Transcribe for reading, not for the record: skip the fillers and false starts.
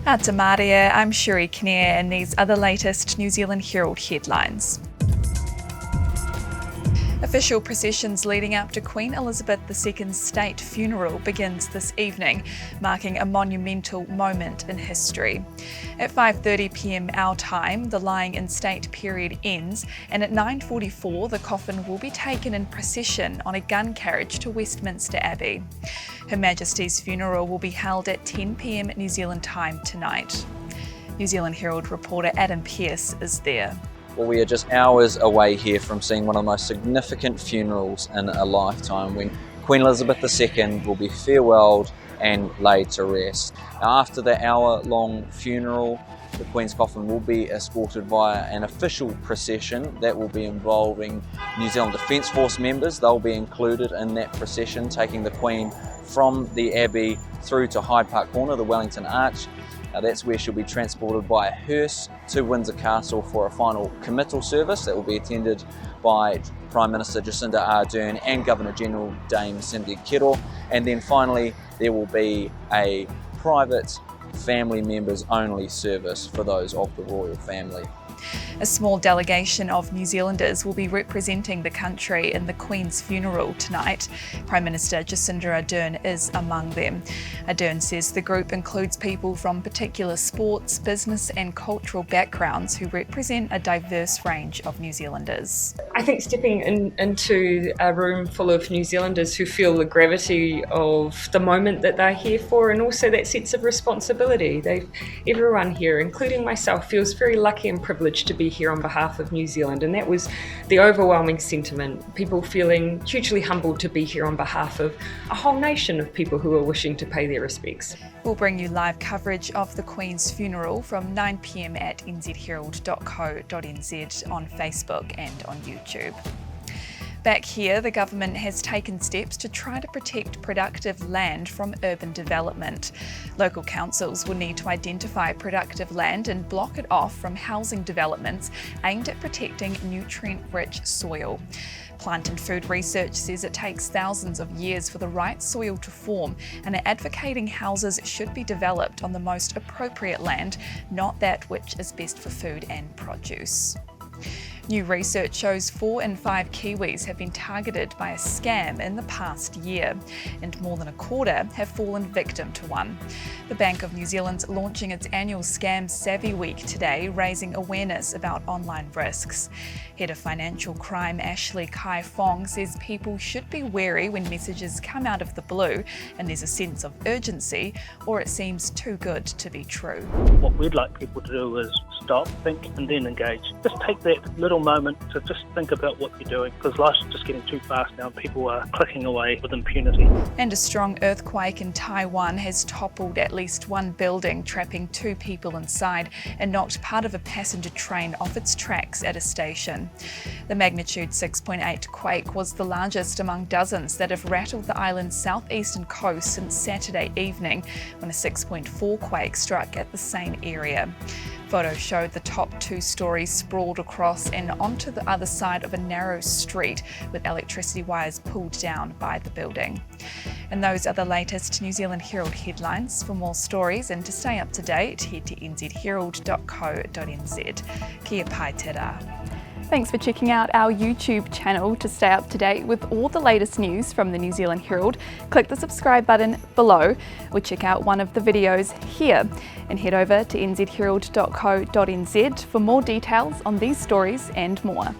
Ata Maria, I'm Shuri Kinnear, and these are the latest New Zealand Herald headlines. Official processions leading up to Queen Elizabeth II's state funeral begins this evening, marking a monumental moment in history. At 5:30 p.m. our time, the lying in state period ends, and at 9:44 the coffin will be taken in procession on a gun carriage to Westminster Abbey. Her Majesty's funeral will be held at 10 p.m. New Zealand time tonight. New Zealand Herald reporter Adam Pearce is there. Well, we are just hours away here from seeing one of the most significant funerals in a lifetime, when Queen Elizabeth II will be farewelled and laid to rest. Now, after the hour-long funeral, the Queen's coffin will be escorted via an official procession that will be involving New Zealand Defence Force members. They'll be included in that procession, taking the Queen from the Abbey through to Hyde Park Corner, the Wellington Arch. That's where she'll be transported by a hearse to Windsor Castle for a final committal service that will be attended by Prime Minister Jacinda Ardern and Governor-General Dame Cynthia Kero. And then finally, there will be a private family members only service for those of the royal family. A small delegation of New Zealanders will be representing the country in the Queen's funeral tonight. Prime Minister Jacinda Ardern is among them. Ardern says the group includes people from particular sports, business and cultural backgrounds who represent a diverse range of New Zealanders. I think stepping into a room full of New Zealanders who feel the gravity of the moment that they're here for, and also that sense of responsibility. Everyone here, including myself, feels very lucky and privileged to be here on behalf of New Zealand, and that was the overwhelming sentiment. People feeling hugely humbled to be here on behalf of a whole nation of people who are wishing to pay their respects. We'll bring you live coverage of the Queen's funeral from 9 p.m. at nzherald.co.nz on Facebook and on YouTube. Back here, the government has taken steps to try to protect productive land from urban development. Local councils will need to identify productive land and block it off from housing developments aimed at protecting nutrient-rich soil. Plant and Food Research says it takes thousands of years for the right soil to form, and are advocating houses should be developed on the most appropriate land, not that which is best for food and produce. New research shows 4 in 5 Kiwis have been targeted by a scam in the past year, and more than a quarter have fallen victim to one. The Bank of New Zealand's launching its annual Scam Savvy Week today, raising awareness about online risks. Head of Financial Crime Ashley Kai Fong says people should be wary when messages come out of the blue and there's a sense of urgency, or it seems too good to be true. What we'd like people to do is stop, think and then engage. Just take that little moment to just think about what you're doing, because life's just getting too fast now and people are clicking away with impunity. And a strong earthquake in Taiwan has toppled at least one building, trapping 2 people inside, and knocked part of a passenger train off its tracks at a station. The magnitude 6.8 quake was the largest among dozens that have rattled the island's southeastern coast since Saturday evening, when a 6.4 quake struck at the same area. Photos showed the top 2 stories sprawled across and onto the other side of a narrow street, with electricity wires pulled down by the building. And those are the latest New Zealand Herald headlines. For more stories and to stay up to date, head to nzherald.co.nz. Kia pai te rā. Thanks for checking out our YouTube channel. To stay up to date with all the latest news from the New Zealand Herald, click the subscribe button below or check out one of the videos here, and head over to nzherald.co.nz for more details on these stories and more.